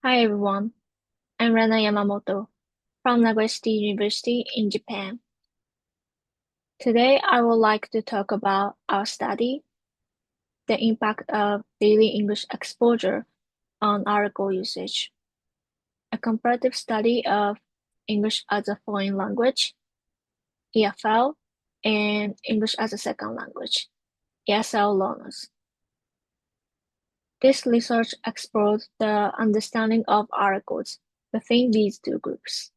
Hi everyone, I'm Rena Yamamoto from Nagoya University in Japan. Today I would like to talk about our study, the impact of daily English exposure on article usage, a comparative study of English as a foreign language, EFL, and English as a second language, ESL learners. This research explored the understanding of articles within these two groups.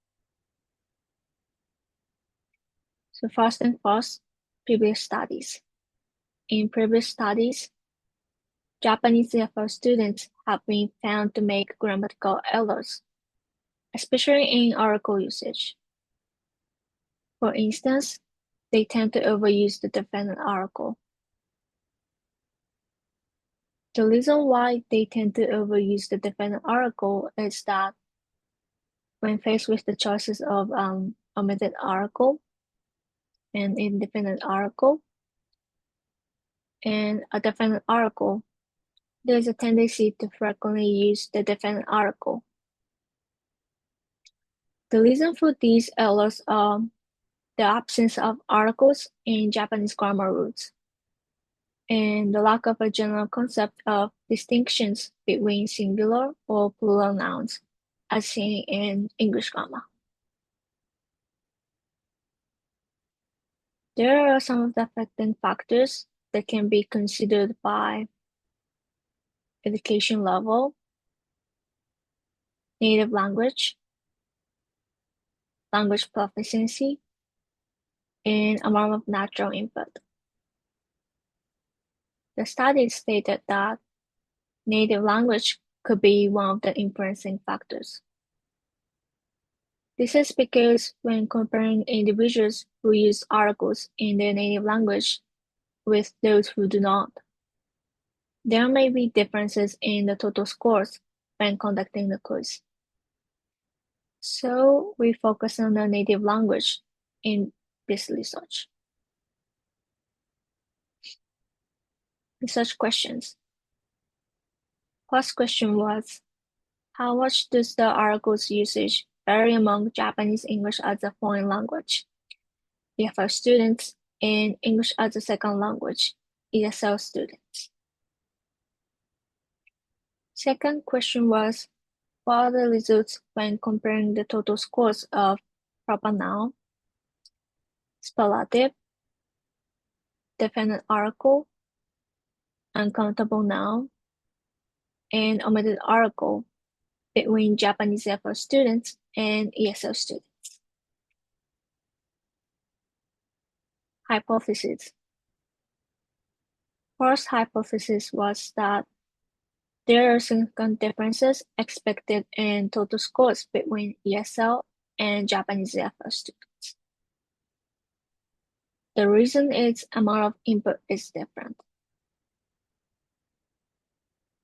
So first and first, previous studies. In previous studies, Japanese EFL students have been found to make grammatical errors, especially in article usage. For instance, they tend to overuse the definite article. The reason why they tend to overuse the definite article is that when faced with the choices of omitted article and indefinite article and a definite article, there's a tendency to frequently use the definite article. The reason for these errors are the absence of articles in Japanese grammar rules, and the lack of a general concept of distinctions between singular or plural nouns, as seen in English grammar. There are some of the affecting factors that can be considered by education level, native language, language proficiency, and amount of natural input. The study stated that native language could be one of the influencing factors. This is because when comparing individuals who use articles in their native language with those who do not, there may be differences in the total scores when conducting the quiz. So we focus on the native language in this research. Research questions. First question was, how much does the article's usage vary among Japanese English as a foreign language, EFL students, and English as a second language, ESL students? Second question was, what are the results when comparing the total scores of proper noun, superlative, definite article, uncountable noun, and omitted article between Japanese EFL students and ESL students? Hypothesis. First hypothesis was that there are significant differences expected in total scores between ESL and Japanese EFL students. The reason is amount of input is different.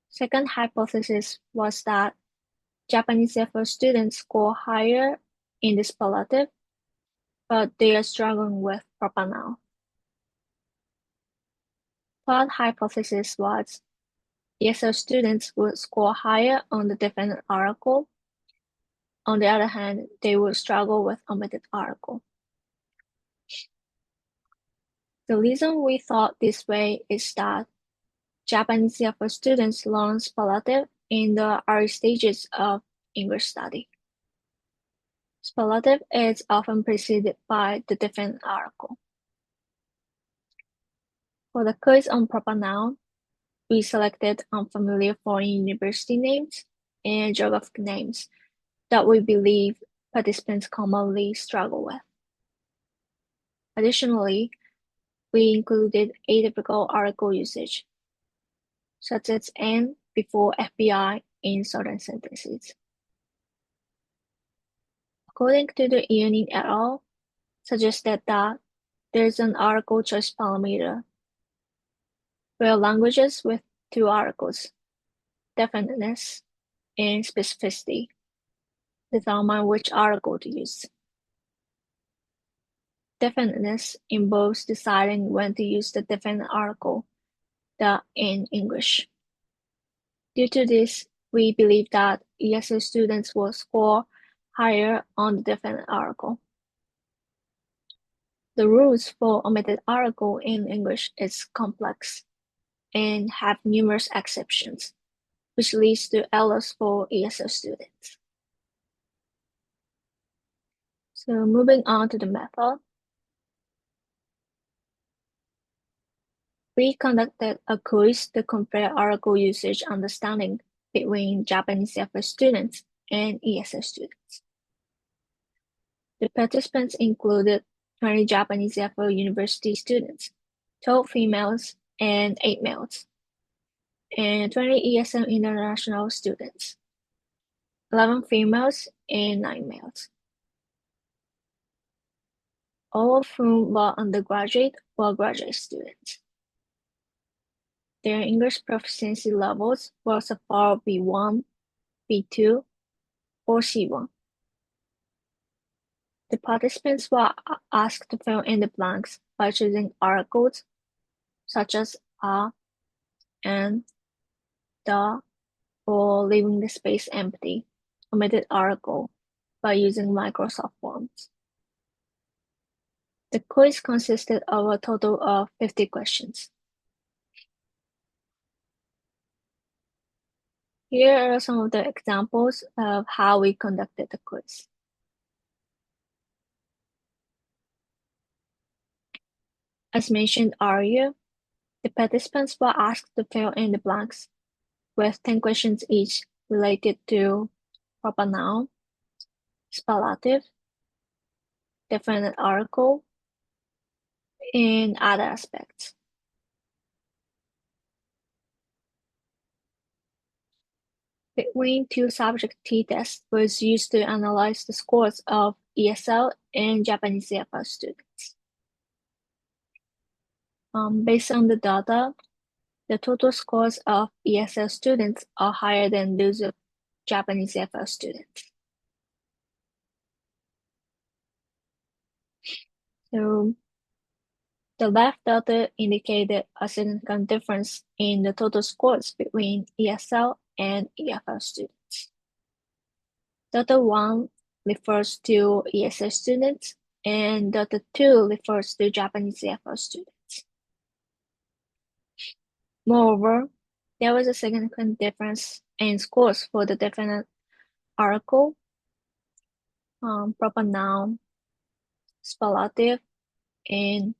Second hypothesis was that Japanese EFL students score higher in the superlative, but they are struggling with proper noun. Third hypothesis was ESL students would score higher on the definite article. On the other hand, they would struggle with omitted article. The reason we thought this way is that Japanese EFL students learn superlative in the early stages of English study. Superlative is often preceded by the definite article. For the quiz on proper noun, we selected unfamiliar foreign university names and geographic names that we believe participants commonly struggle with. Additionally, we included atypical article usage, such as "and" before FBI in certain sentences. According to the Ionin et al., suggested that there is an article choice parameter, where languages with two articles, definiteness and specificity, determine which article to use. Definiteness involves deciding when to use the definite article, the in English. Due to this, we believe that ESL students will score higher on the definite article. The rules for omitted article in English is complex and have numerous exceptions, which leads to errors for ESL students. So moving on to the method. We conducted a quiz to compare article usage understanding between Japanese EFL students and ESL students. The participants included 20 Japanese EFL university students, 12 females and 8 males, and 20 ESL international students, 11 females and 9 males, all of whom were undergraduate or graduate students. Their English proficiency levels were so far B1, B2, or C1. The participants were asked to fill in the blanks by choosing articles such as a, and, the, or leaving the space empty, omitted article, by using Microsoft Forms. The quiz consisted of a total of 50 questions. Here are some of the examples of how we conducted the quiz. As mentioned earlier, the participants were asked to fill in the blanks with 10 questions each related to proper noun, superlative, definite article, and other aspects. Between two subject t-tests was used to analyze the scores of ESL and Japanese EFL students. Based on the data, the total scores of ESL students are higher than those of Japanese EFL students. So the left data indicated a significant difference in the total scores between ESL and EFL students. Data 1 refers to ESL students, and data 2 refers to Japanese EFL students. Moreover, there was a significant difference in scores for the definite article, proper noun, superlative, and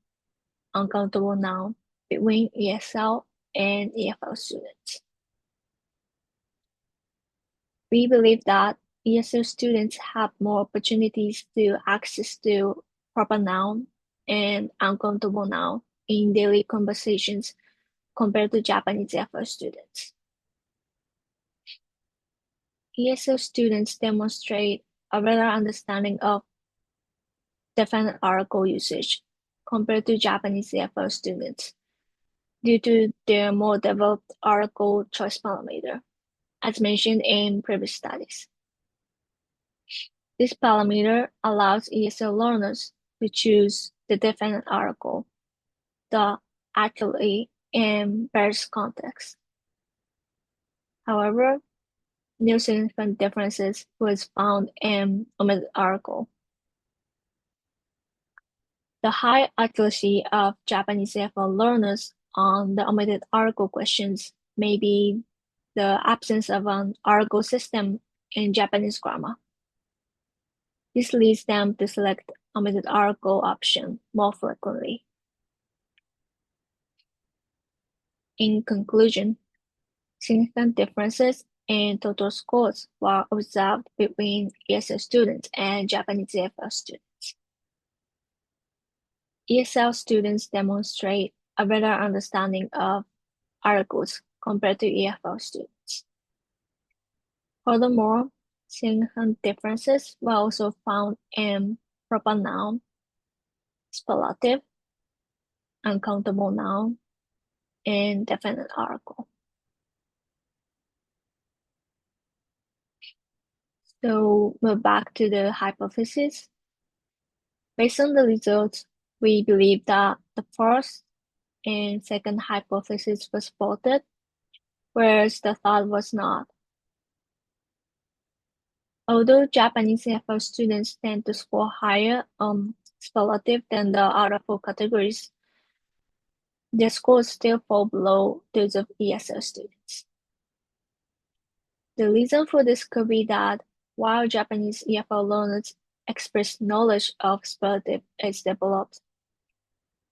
uncountable noun between ESL and EFL students. We believe that ESL students have more opportunities to access to proper noun and uncountable noun in daily conversations compared to Japanese EFL students. ESL students demonstrate a better understanding of definite article usage compared to Japanese EFL students due to their more developed article choice parameter, as mentioned in previous studies. This parameter allows ESL learners to choose the definite article, the, actually, in various contexts. However, no significant differences was found in omitted article. The high accuracy of Japanese EFL learners on the omitted article questions may be the absence of an article system in Japanese grammar. This leads them to select omitted article option more frequently. In conclusion, significant differences in total scores were observed between ESL students and Japanese EFL students. ESL students demonstrate a better understanding of articles compared to EFL students. Furthermore, significant differences were also found in proper noun, superlative, uncountable noun, and definite article. So we're back to the hypothesis. Based on the results, we believe that the first and second hypothesis was supported, whereas the third was not. Although Japanese EFL students tend to score higher superlative than the other four categories, their scores still fall below those of ESL students. The reason for this could be that while Japanese EFL learners express knowledge of superlative is developed,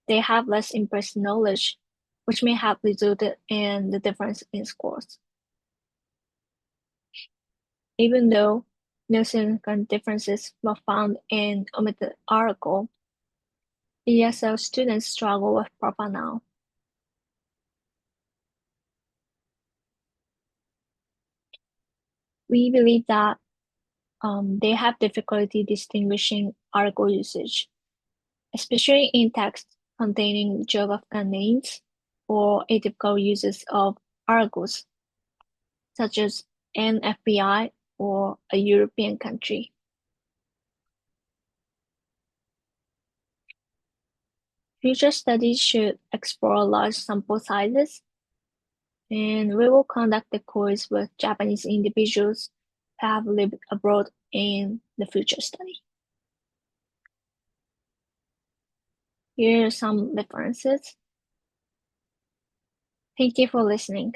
they have less implicit knowledge, which may have resulted in the difference in scores. Even though no significant differences were found in omitted article, ESL students struggle with proper noun. We believe that they have difficulty distinguishing article usage, especially in text containing geographical names or atypical uses of articles, such as an FBI or a European country. Future studies should explore large sample sizes, and we will conduct the course with Japanese individuals who have lived abroad in the future study. Here are some references. Thank you for listening.